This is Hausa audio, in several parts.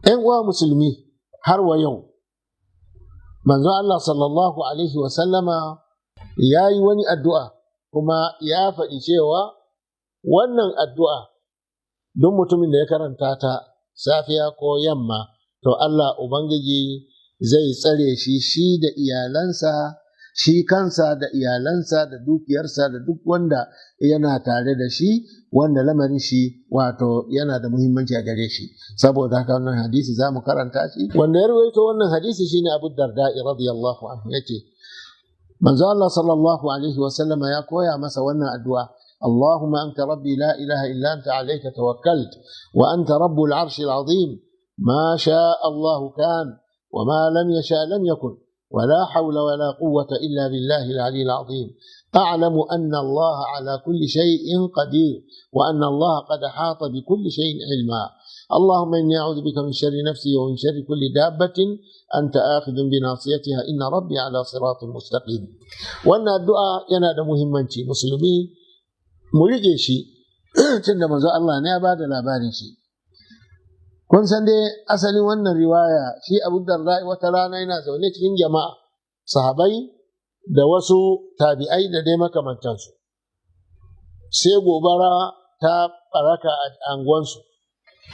‘Yan uwa musulmi, har wa yau, manzo Allah sallallahu Alaihi wasallama ya yi wani addu'a kuma ya faɗi cewa wannan addu'a don mutumin da ya karanta ta safiya ko yamma, to Allah Ubangiji zai tsare shi da iyalansa, shi kansa da iyalansa da dukiyarsa da duk wanda yana tare da shi, wanda lamarin shi wato yana da muhimmanci a gare shi. Saboda haka wannan hadisi za mu karanta shi. Wanda ya rawaito wannan hadisi shine Abu Darda radiyallahu anhu, yace manzo Allah sallallahu alaihi wa sallama ya koya masa wannan addu'a: Allahumma anta rabbi la ilaha illa anta alayka tawakkalt wa anta rabbul arshil azim ma shaa Allahu kan wa ma lam yasha lam yakun ولا حول ولا قوة إلا بالله العلي العظيم أعلم أن الله على كل شيء قدير وأن الله قد أحاط بكل شيء علما اللهم إني أعوذ بك من شر نفسي ومن شر كل دابة أنت آخذ بناصيتها إن ربي على صراط مستقيم. وأن الدعاء ينادى مهمنتي مسلمين ملجيشي تندم الله نعباد لا بارشي. Kun san dai asalin wannan riwaya, shi Abu Darda wata rana yana zaune cikin jama'a, sahabai da wasu tabi'ai da dai makamantansu. Sai gobara ta baraka a anguwansu.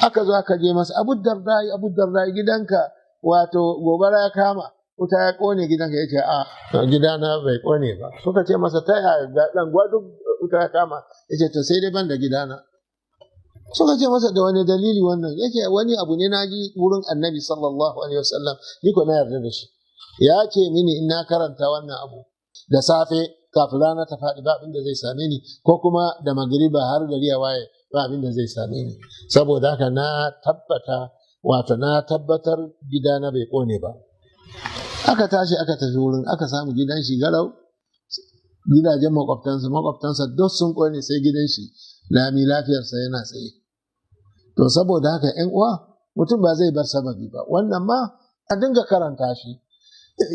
Aka zo aka je masa, Abu Darda gidanka, wato gobara ya kama, wuta ya kone gidanka. Ya ce, gidana bai kone ba. Suka ce masa, ta yaya ɗan duk wuta ya kama? Ya ce, to sai dai ban da gidana. Suka ce masa, da wani dalili wannan? Yake wani abu ne na ji wurin Annabi sallallahu alaihi wasallam, ni ko na yarda da shi. Ya ce mini in na karanta wannan abu da safe kafin rana ta faɗi ba abin da zai same ni, ko kuma da magriba har gari ya waye ba abin da zai same ni. Saboda haka na tabbatar gidana bai kone ba. Aka tashi aka tafi wurin, aka samu gidan shi garau, gidajen makwabtansa duk sun kone, sai gidan shi lami lafiyarsa yana tsaye. To saboda haka ‘yan uwa, mutum ba zai bar sababi ba, wannan ma a dinga karanta shi.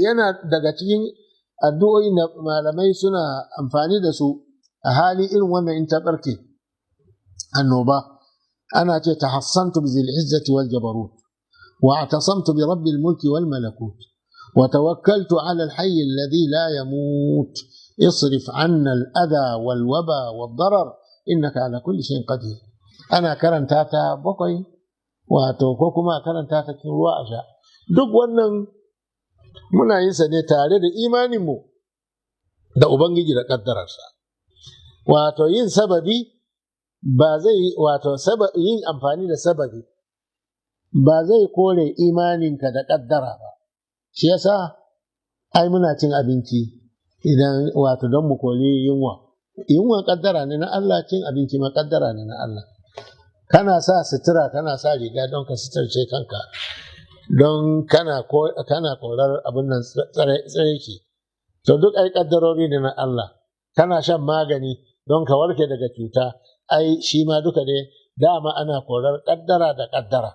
Yana daga cikin addu'o'i da malamai suna amfani da su a hali irin wannan in ta ɓarke annoba. Ana ce tahassantu bi zil izzati wal jabarut wa atasamtu bi rabbil mulki wal malakut wa tawakkaltu ala al hayy alladhi la yamut isrif anna al adha wal waba wad darar innaka ala kulli shay'in qadir. Ana karanta ta bakwai, wato ko kuma karanta ta cikin ruwa a sha. Duk wannan muna yin sa ne tare da imaninmu da Ubangiji da kaddararsa. Wato yin sababi ba zai yin amfani da sababi ba zai kore imaninka da kaddara ba. Shi yasa ai muna cin abinci idan wato don mu kore yunwa. Yunwa kaddara ne na Allah, cin abinci ma kaddara ne na Allah. Kana sa sutura, kana sa riga don ka suturce kanka, don kana korar abin nan tsareki. To duk ai kaddarori ne na Allah. Kana shan magani don ka warke daga cuta, ai shi ma duka ne dama ana korar kaddara da kaddara.